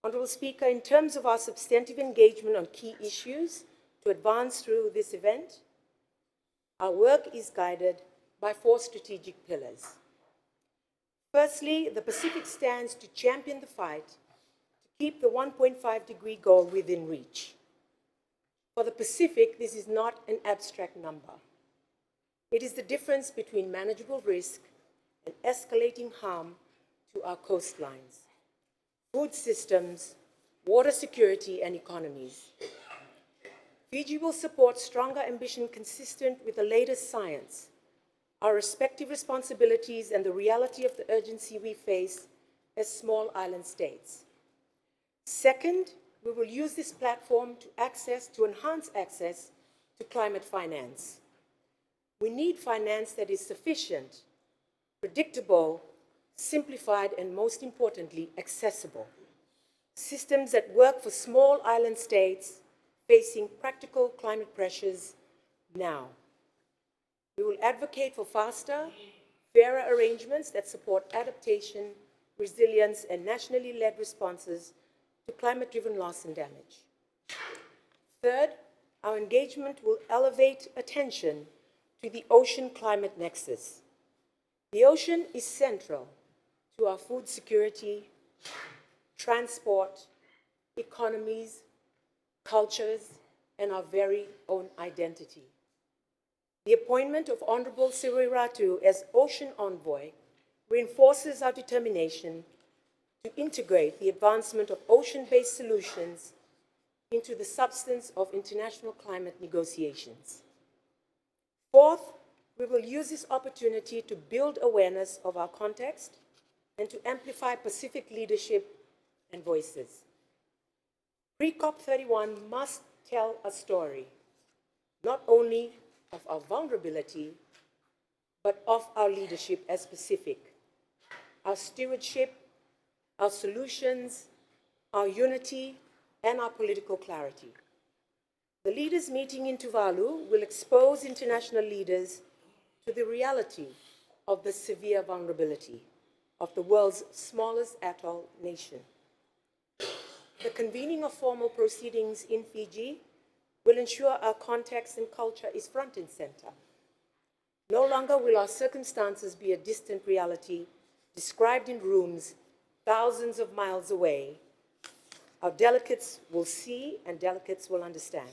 Honourable Speaker, in terms of our substantive engagement on key issues to advance through this event, our work is guided by 4 strategic pillars. Firstly, the Pacific stands to champion the fight to keep the 1.5-degree goal within reach. For the Pacific, this is not an abstract number. It is the difference between manageable risk and escalating harm to our coastlines, food systems, water security, and economies. Fiji will support stronger ambition consistent with the latest science, our respective responsibilities, and the reality of the urgency we face as small island states. Second, we will use this platform to enhance access to climate finance. We need finance that is sufficient, predictable, simplified, and most importantly, accessible. Systems that work for small island states facing practical climate pressures now. We will advocate for faster, fairer arrangements that support adaptation, resilience, and nationally led responses to climate-driven loss and damage. Third, our engagement will elevate attention to the ocean-climate nexus. The ocean is central to our food security, transport, economies, cultures, and our very own identity. The appointment of Honourable Siri Ratu as Ocean Envoy reinforces our determination to integrate the advancement of ocean-based solutions into the substance of international climate negotiations. Fourth, we will use this opportunity to build awareness of our context and to amplify Pacific leadership and voices. Pre-COP31 must tell a story, not only of our vulnerability, but of our leadership as Pacific, our stewardship, our solutions, our unity, and our political clarity. The leaders meeting in Tuvalu will expose international leaders to the reality of the severe vulnerability of the world's smallest atoll nation. The convening of formal proceedings in Fiji will ensure our context and culture is front and center. No longer will our circumstances be a distant reality described in rooms thousands of miles away. Our delegates will see and delegates will understand.